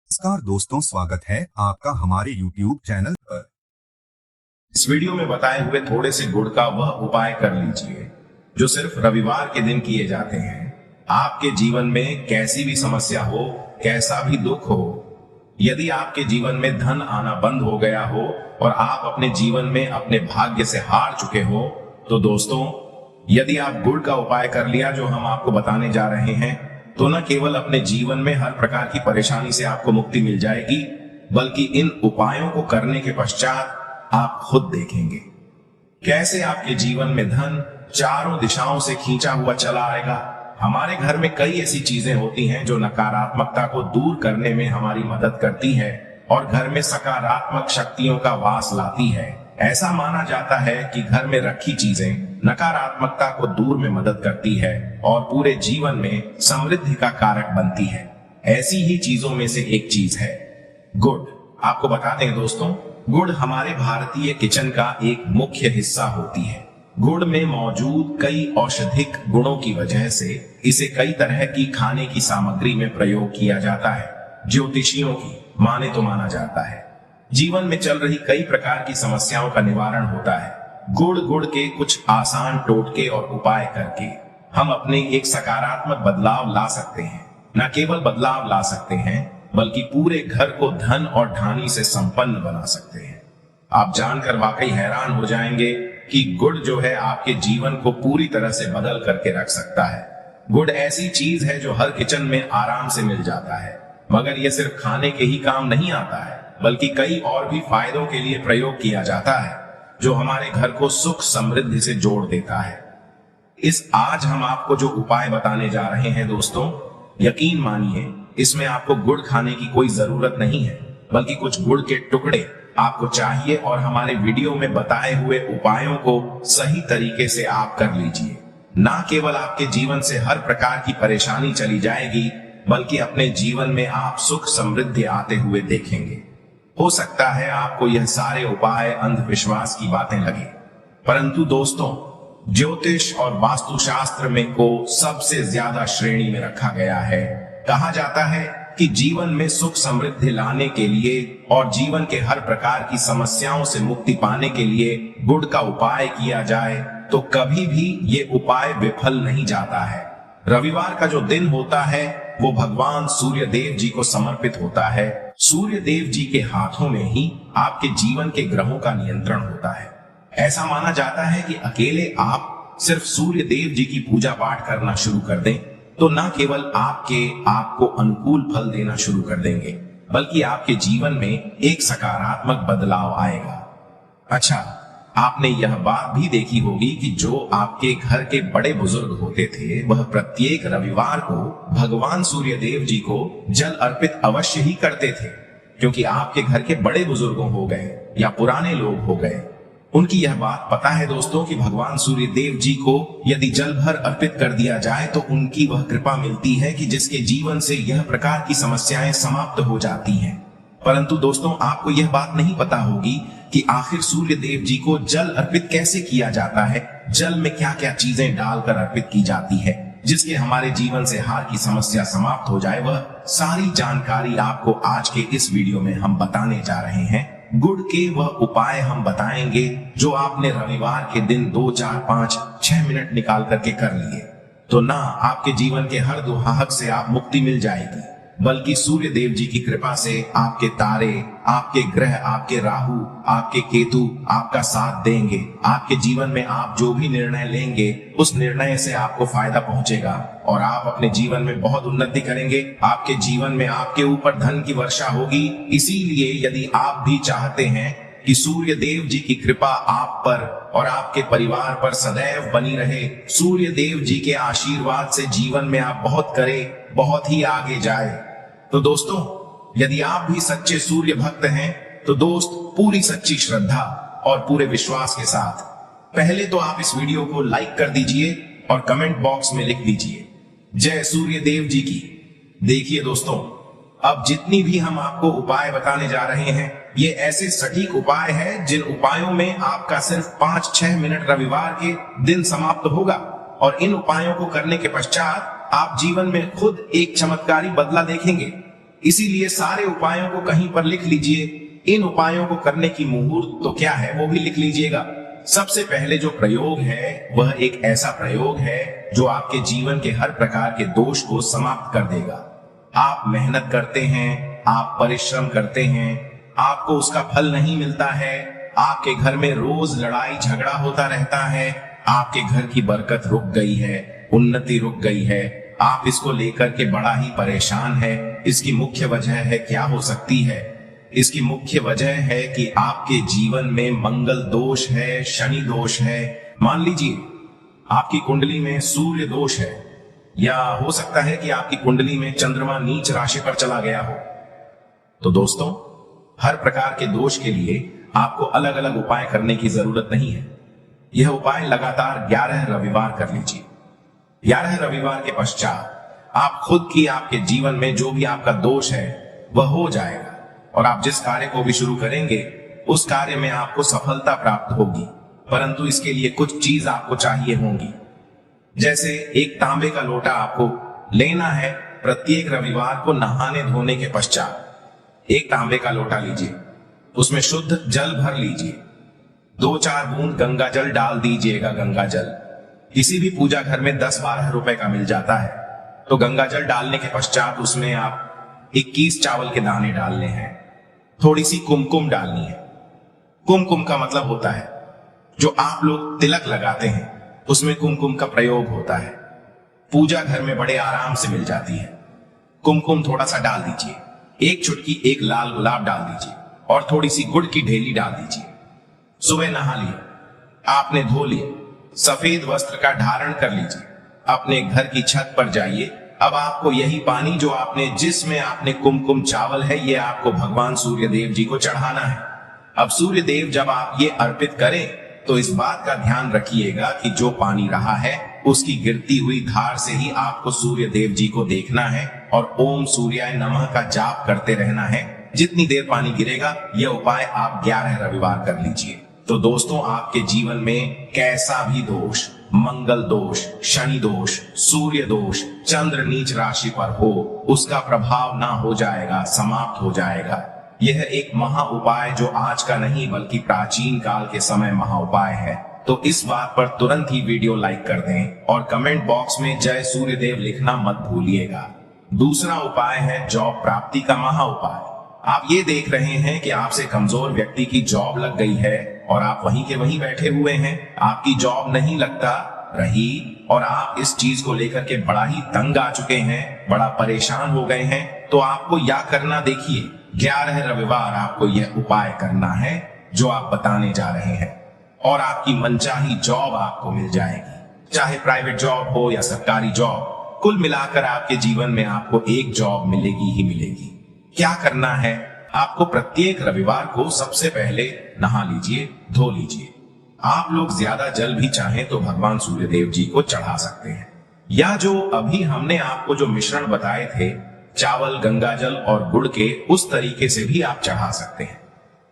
नमस्कार दोस्तों, स्वागत है आपका हमारे YouTube चैनल पर। इस वीडियो में बताए हुए थोड़े से गुड़ का वह उपाय कर लीजिए जो सिर्फ रविवार के दिन किए जाते हैं। आपके जीवन में कैसी भी समस्या हो, कैसा भी दुख हो, यदि आपके जीवन में धन आना बंद हो गया हो और आप अपने जीवन में अपने भाग्य से हार चुके हो, तो दोस्तों यदि आप गुड़ का उपाय कर लिया जो हम आपको बताने जा रहे हैं, तो न केवल अपने जीवन में हर प्रकार की परेशानी से आपको मुक्ति मिल जाएगी, बल्कि इन उपायों को करने के पश्चात आप खुद देखेंगे कैसे आपके जीवन में धन चारों दिशाओं से खींचा हुआ चला आएगा। हमारे घर में कई ऐसी चीजें होती हैं जो नकारात्मकता को दूर करने में हमारी मदद करती है और घर में सकारात्मक शक्तियों का वास लाती है। ऐसा माना जाता है कि घर में रखी चीजें नकारात्मकता को दूर में मदद करती है और पूरे जीवन में समृद्धि का कारक बनती है। ऐसी ही चीजों में से एक चीज है गुड़। आपको बताते हैं दोस्तों, गुड़ हमारे भारतीय किचन का एक मुख्य हिस्सा होती है। गुड़ में मौजूद कई औषधिक गुणों की वजह से इसे कई तरह की खाने की सामग्री में प्रयोग किया जाता है। ज्योतिषियों की माने तो माना जाता है जीवन में चल रही कई प्रकार की समस्याओं का निवारण होता है। गुड़ के कुछ आसान टोटके और उपाय करके हम अपने एक सकारात्मक बदलाव ला सकते हैं। न केवल बदलाव ला सकते हैं, बल्कि पूरे घर को धन और ढानी से संपन्न बना सकते हैं। आप जानकर वाकई हैरान हो जाएंगे कि गुड़ जो है आपके जीवन को पूरी तरह से बदल करके रख सकता है। गुड़ ऐसी चीज है जो हर किचन में आराम से मिल जाता है, मगर यह सिर्फ खाने के ही काम नहीं आता है, बल्कि कई और भी फायदों के लिए प्रयोग किया जाता है जो हमारे घर को सुख समृद्धि से जोड़ देता है। आज हम आपको जो उपाय बताने जा रहे हैं दोस्तों, यकीन मानिए इसमें आपको गुड़ खाने की कोई जरूरत नहीं है, बल्कि कुछ गुड़ के टुकड़े आपको चाहिए और हमारे वीडियो में बताए हुए उपायों को सही तरीके से आप कर लीजिए। ना केवल आपके जीवन से हर प्रकार की परेशानी चली जाएगी, बल्कि अपने जीवन में आप सुख समृद्धि आते हुए देखेंगे। हो सकता है आपको यह सारे उपाय अंधविश्वास की बातें लगे, परंतु दोस्तों ज्योतिष और वास्तुशास्त्र में को सबसे ज्यादा श्रेणी में रखा गया है। कहा जाता है कि जीवन में सुख समृद्धि लाने के लिए और जीवन के हर प्रकार की समस्याओं से मुक्ति पाने के लिए गुड़ का उपाय किया जाए तो कभी भी ये उपाय विफल नहीं जाता है। रविवार का जो दिन होता है वो भगवान सूर्य देव जी को समर्पित होता है। सूर्य देव जी के हाथों में ही आपके जीवन के ग्रहों का नियंत्रण होता है। ऐसा माना जाता है कि अकेले आप सिर्फ सूर्य देव जी की पूजा पाठ करना शुरू कर दें तो न केवल आपको अनुकूल फल देना शुरू कर देंगे, बल्कि आपके जीवन में एक सकारात्मक बदलाव आएगा। अच्छा, आपने यह बात भी देखी होगी कि जो आपके घर के बड़े बुजुर्ग होते थे वह प्रत्येक रविवार को भगवान सूर्य देव जी को जल अर्पित अवश्य ही करते थे, क्योंकि आपके घर के बड़े बुजुर्गों हो गए या पुराने लोग हो गए, उनकी यह बात पता है दोस्तों कि भगवान सूर्य देव जी को यदि जल भर अर्पित कर दिया जाए तो उनकी वह कृपा मिलती है कि जिसके जीवन से यह प्रकार की समस्याएं समाप्त हो जाती हैं। परंतु दोस्तों आपको यह बात नहीं पता होगी कि आखिर सूर्य देव जी को जल अर्पित कैसे किया जाता है। जल में क्या क्या चीजें डालकर अर्पित की जाती है जिसके हमारे जीवन से हार की समस्या समाप्त हो जाए, वह सारी जानकारी आपको आज के इस वीडियो में हम बताने जा रहे हैं। गुड़ के वह उपाय हम बताएंगे जो आपने रविवार के दिन 2, 4, 5, 6 मिनट निकाल करके कर लिए तो ना आपके जीवन के हर दुहाहक से आप मुक्ति मिल जाएगी, बल्कि सूर्य देव जी की कृपा से आपके तारे, आपके ग्रह, आपके राहु, आपके केतु आपका साथ देंगे। आपके जीवन में आप जो भी निर्णय लेंगे उस निर्णय से आपको फायदा पहुंचेगा और आप अपने जीवन में बहुत उन्नति करेंगे। आपके जीवन में आपके ऊपर धन की वर्षा होगी। इसीलिए यदि आप भी चाहते हैं कि सूर्य देव जी की कृपा आप पर और आपके परिवार पर सदैव बनी रहे, सूर्य देव जी के आशीर्वाद से जीवन में आप बहुत करें, बहुत ही आगे जाए, तो दोस्तों यदि आप भी सच्चे सूर्य भक्त हैं तो दोस्त पूरी सच्ची श्रद्धा और पूरे विश्वास के साथ पहले तो आप इस वीडियो को लाइक कर दीजिए और कमेंट बॉक्स में लिख दीजिए जय सूर्य देव जी की। देखिए दोस्तों, अब जितनी भी हम आपको उपाय बताने जा रहे हैं ये ऐसे सटीक उपाय है जिन उपायों में आपका सिर्फ 5-6 मिनट रविवार के दिन समाप्त होगा और इन उपायों को करने के पश्चात आप जीवन में खुद एक चमत्कारी बदला देखेंगे। इसीलिए सारे उपायों को कहीं पर लिख लीजिए। इन उपायों को करने की मुहूर्त तो क्या है वो भी लिख लीजिएगा। सबसे पहले जो प्रयोग है वह एक ऐसा प्रयोग है जो आपके जीवन के हर प्रकार के दोष को समाप्त कर देगा। आप मेहनत करते हैं, आप परिश्रम करते हैं, आपको उसका फल नहीं मिलता है, आपके घर में रोज लड़ाई झगड़ा होता रहता है, आपके घर की बरकत रुक गई है, उन्नति रुक गई है, आप इसको लेकर के बड़ा ही परेशान है। इसकी मुख्य वजह है क्या हो सकती है? इसकी मुख्य वजह है कि आपके जीवन में मंगल दोष है, शनि दोष है। मान लीजिए आपकी कुंडली में सूर्य दोष है, या हो सकता है कि आपकी कुंडली में चंद्रमा नीच राशि पर चला गया हो। तो दोस्तों, हर प्रकार के दोष के लिए आपको अलग अलग उपाय करने की जरूरत नहीं है। यह उपाय लगातार 11 रविवार कर लीजिए। 11 रविवार के पश्चात आप खुद की आपके जीवन में जो भी आपका दोष है वह हो जाएगा, और आप जिस कार्य को भी शुरू करेंगे उस कार्य में आपको सफलता प्राप्त होगी। परंतु इसके लिए कुछ चीज आपको चाहिए होंगी। जैसे एक तांबे का लोटा आपको लेना है। प्रत्येक रविवार को नहाने धोने के पश्चात एक तांबे का लोटा लीजिए, उसमें शुद्ध जल भर लीजिए, 2-4 बूंद गंगा जल डाल दीजिएगा। गंगा जल किसी भी पूजा घर में 10-12 रुपए का मिल जाता है। तो गंगा जल डालने के पश्चात उसमें आप 21 चावल के दाने डालने हैं। थोड़ी सी कुमकुम डालनी है। कुमकुम का मतलब होता है जो आप लोग तिलक लगाते हैं, उसमें कुमकुम का प्रयोग होता है। पूजा घर में बड़े आराम से मिल जाती है। कुमकुम थोड़ा सा डाल दीजिए, एक चुटकी एक लाल गुलाब डाल दीजिए, और थोड़ी सी गुड़ की ढेली डाल दीजिए। सुबह नहा लिए, आपने धो लिए, सफेद वस्त्र का धारण कर लीजिए, अपने घर की छत पर जाइए। अब आपको यही पानी जो आपने जिसमें आपने कुमकुम चावल है, ये आपको भगवान सूर्य देव जी को चढ़ाना है। अब सूर्य देव जब आप ये अर्पित करें तो इस बात का ध्यान रखिएगा कि जो पानी रहा है उसकी गिरती हुई धार से ही आपको सूर्य देव जी को देखना है और ओम सूर्याय नमः का जाप करते रहना है। जितनी देर पानी गिरेगा यह उपाय आप 11 रविवार कर लीजिए। तो दोस्तों, आपके जीवन में कैसा भी दोष, मंगल दोष, शनि दोष, सूर्य दोष, चंद्र नीच राशि पर हो, उसका प्रभाव ना हो जाएगा, समाप्त हो जाएगा। यह एक महा उपाय जो आज का नहीं बल्कि प्राचीन काल के समय महा उपाय है। तो इस बात पर तुरंत ही वीडियो लाइक कर दें और कमेंट बॉक्स में जय सूर्यदेव लिखना मत भूलिएगा। दूसरा उपाय है जॉब प्राप्ति का महा उपाय। आप ये देख रहे हैं कि आपसे कमजोर व्यक्ति की जॉब लग गई है और आप वहीं के वहीं बैठे हुए हैं, आपकी जॉब नहीं लगता रही और आप इस चीज को लेकर के बड़ा ही तंग आ चुके हैं, बड़ा परेशान हो गए हैं। तो आपको या करना, देखिए 11 रविवार आपको यह उपाय करना है जो आप बताने जा रहे हैं, और आपकी मनचाही जॉब आपको मिल जाएगी। चाहे प्राइवेट जॉब हो या सरकारी जॉब, कुल मिलाकर आपके जीवन में आपको एक जॉब मिलेगी ही मिलेगी। क्या करना है? आपको प्रत्येक रविवार को सबसे पहले नहा लीजिए, धो लीजिए। आप लोग ज्यादा जल भी चाहें तो भगवान सूर्यदेव जी को चढ़ा सकते हैं, या जो अभी हमने आपको जो मिश्रण बताए थे चावल, गंगाजल और गुड़ के, उस तरीके से भी आप चढ़ा सकते हैं।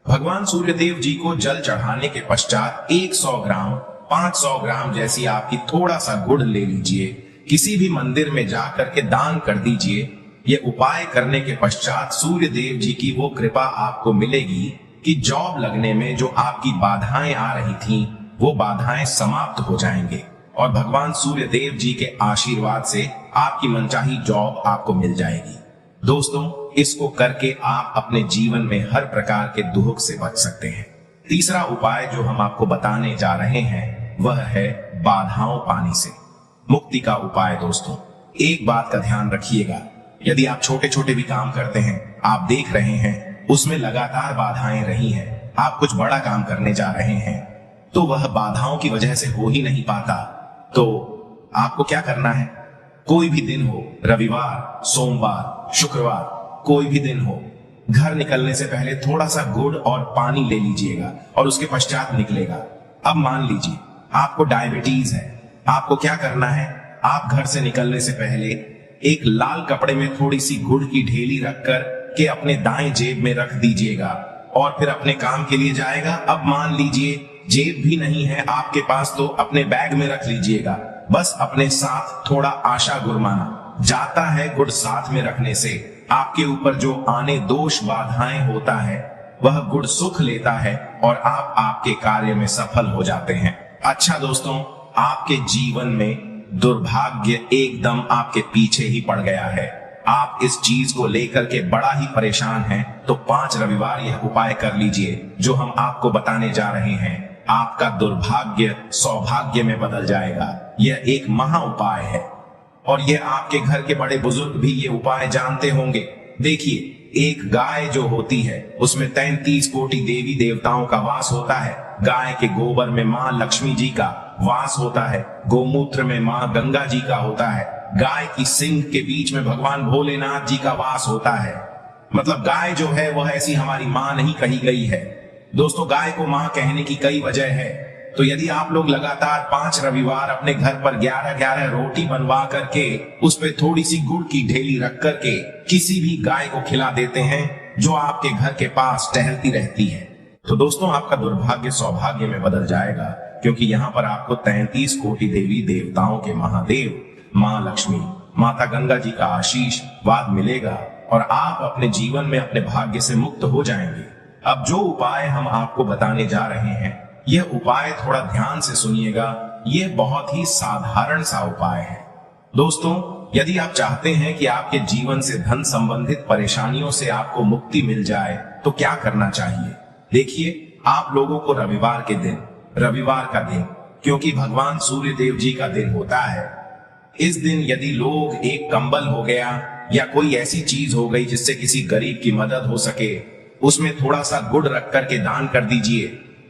भगवान सूर्यदेव जी को जल चढ़ाने के पश्चात 100 ग्राम, 500 ग्राम जैसी आपकी थोड़ा सा गुड़ ले लीजिए, किसी भी मंदिर में जाकर के दान कर दीजिए। ये उपाय करने के पश्चात सूर्य देव जी की वो कृपा आपको मिलेगी कि जॉब लगने में जो आपकी बाधाएं आ रही थीं, वो बाधाएं समाप्त हो जाएंगे और भगवान सूर्य देव जी के आशीर्वाद से आपकी मनचाही जॉब आपको मिल जाएगी। दोस्तों, इसको करके आप अपने जीवन में हर प्रकार के दुख से बच सकते हैं। तीसरा उपाय जो हम आपको बताने जा रहे हैं वह है बाधाओं पानी से मुक्ति का उपाय। दोस्तों, एक बात का ध्यान रखिएगा, यदि आप छोटे छोटे भी काम करते हैं, आप देख रहे हैं उसमें लगातार बाधाएं रही हैं, आप कुछ बड़ा काम करने जा रहे हैं तो वह बाधाओं की वजह से हो ही नहीं पाता, तो आपको क्या करना है? कोई भी दिन हो, रविवार, सोमवार, शुक्रवार, कोई भी दिन हो, घर निकलने से पहले थोड़ा सा गुड़ और पानी ले लीजिएगा और उसके पश्चात निकलेगा। अब मान लीजिए आपको डायबिटीज है, आपको क्या करना है? आप घर से निकलने से पहले एक लाल कपड़े में थोड़ी सी गुड़ की ढेली रखकर के अपने दाएं जेब में रख दीजिएगा और फिर अपने काम के लिए जाएगा। अब मान लीजिए जेब भी नहीं है आपके पास, तो अपने बैग में रख लीजिएगा। बस अपने साथ थोड़ा आशा गुरमाना, जाता है गुड़ साथ में रखने से, आपके ऊपर जो आने दोष बाधाएं होता है वह गुड़ सुख लेता है और आप आपके कार्य में सफल हो जाते हैं। अच्छा दोस्तों, आपके जीवन में दुर्भाग्य एकदम आपके पीछे ही पड़ गया है, आप इस चीज को लेकर के बड़ा ही परेशान हैं, तो 5 रविवार यह उपाय कर लीजिए जो हम आपको बताने जा रहे हैं। आपका दुर्भाग्य सौभाग्य में बदल जाएगा। यह एक महा उपाय है और यह आपके घर के बड़े बुजुर्ग भी ये उपाय जानते होंगे। देखिए, एक गाय जो होती है उसमें 33 कोटि देवी देवताओं का वास होता है। गाय के गोबर में माँ लक्ष्मी जी का वास होता है, गोमूत्र में माँ गंगा जी का होता है, गाय की सींग के बीच में भगवान भोलेनाथ जी का वास होता है। मतलब गाय जो है वह ऐसी हमारी माँ नहीं कही गई है। दोस्तों, गाय को माँ कहने की कई वजह है। तो यदि आप लोग लगातार 5 रविवार अपने घर पर 11-11 रोटी बनवा करके उस पे थोड़ी सी गुड़ की ढेली रख करके किसी भी गाय को खिला देते हैं जो आपके घर के पास टहलती रहती है, तो दोस्तों आपका दुर्भाग्य सौभाग्य में बदल जाएगा, क्योंकि यहाँ पर आपको 33 कोटि देवी देवताओं के महादेव माँ लक्ष्मी, माता गंगा जी का आशीर्वाद मिलेगा और आप अपने जीवन में अपने भाग्य से मुक्त हो जाएंगे। अब जो उपाय हम आपको बताने जा रहे हैं, यह उपाय थोड़ा ध्यान से सुनिएगा। यह बहुत ही साधारण सा उपाय है। दोस्तों, यदि आप चाहते हैं कि आपके जीवन से धन संबंधित परेशानियों से आपको मुक्ति मिल जाए तो क्या करना चाहिए? देखिए, आप लोगों को रविवार का दिन, क्योंकि भगवान सूर्य देव जी का दिन होता है, इस दिन यदि लोग एक कंबल हो गया या कोई ऐसी चीज हो गई जिससे किसी गरीब की मदद हो सके, उसमें थोड़ा सा गुड़ रख करके दान कर दीजिए।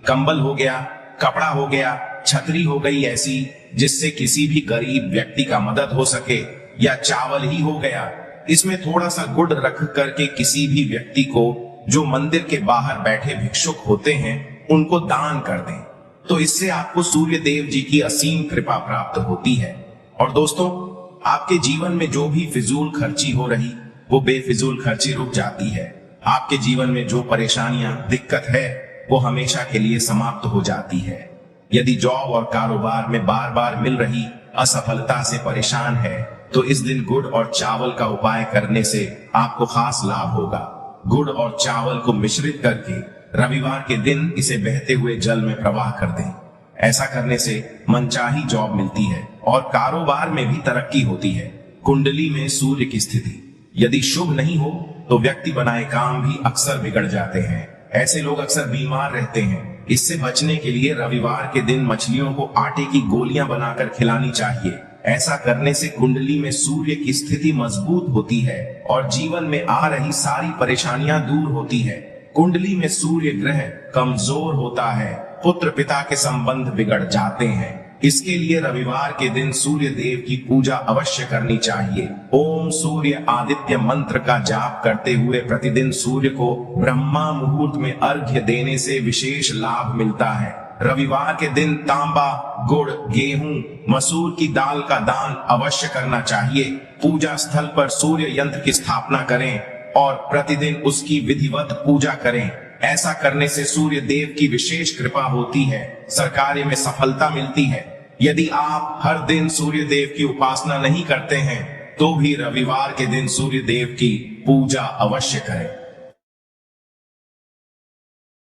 कंबल हो गया, कपड़ा हो गया, छतरी हो गई ऐसी जिससे किसी भी गरीब व्यक्ति का मदद हो सके, या चावल ही हो गया, इसमें थोड़ा सा गुड़ रख करके किसी भी व्यक्ति को जो मंदिर के बाहर बैठे भिक्षुक होते हैं उनको दान कर दें, तो इससे आपको सूर्य देव जी की असीम कृपा प्राप्त होती है। और दोस्तों, आपके जीवन में जो भी फिजूल खर्ची हो रही वो बेफिजूल खर्ची रुक जाती है। आपके जीवन में जो परेशानियां दिक्कत है वो हमेशा के लिए समाप्त हो जाती है। यदि जॉब और कारोबार में बार बार मिल रही असफलता से परेशान है तो इस दिन गुड़ और चावल का उपाय करने से आपको खास लाभ होगा। गुड़ और चावल को मिश्रित करके रविवार के दिन इसे बहते हुए जल में प्रवाह कर दें। ऐसा करने से मनचाही जॉब मिलती है और कारोबार में भी तरक्की होती है। कुंडली में सूर्य की स्थिति यदि शुभ नहीं हो तो व्यक्ति बनाए काम भी अक्सर बिगड़ जाते हैं। ऐसे लोग अक्सर बीमार रहते हैं। इससे बचने के लिए रविवार के दिन मछलियों को आटे की गोलियां बनाकर खिलानी चाहिए। ऐसा करने से कुंडली में सूर्य की स्थिति मजबूत होती है और जीवन में आ रही सारी परेशानियां दूर होती है। कुंडली में सूर्य ग्रह कमजोर होता है, पुत्र पिता के संबंध बिगड़ जाते हैं। इसके लिए रविवार के दिन सूर्य देव की पूजा अवश्य करनी चाहिए। ओम सूर्य आदित्य मंत्र का जाप करते हुए प्रतिदिन सूर्य को ब्रह्मा मुहूर्त में अर्घ्य देने से विशेष लाभ मिलता है। रविवार के दिन तांबा, गुड़, गेहूं, मसूर की दाल का दान अवश्य करना चाहिए। पूजा स्थल पर सूर्य यंत्र की स्थापना करें और प्रतिदिन उसकी विधिवत पूजा करें। ऐसा करने से सूर्य देव की विशेष कृपा होती है, सरकार्य में सफलता मिलती है। यदि आप हर दिन सूर्य देव की उपासना नहीं करते हैं तो भी रविवार के दिन सूर्य देव की पूजा अवश्य करें।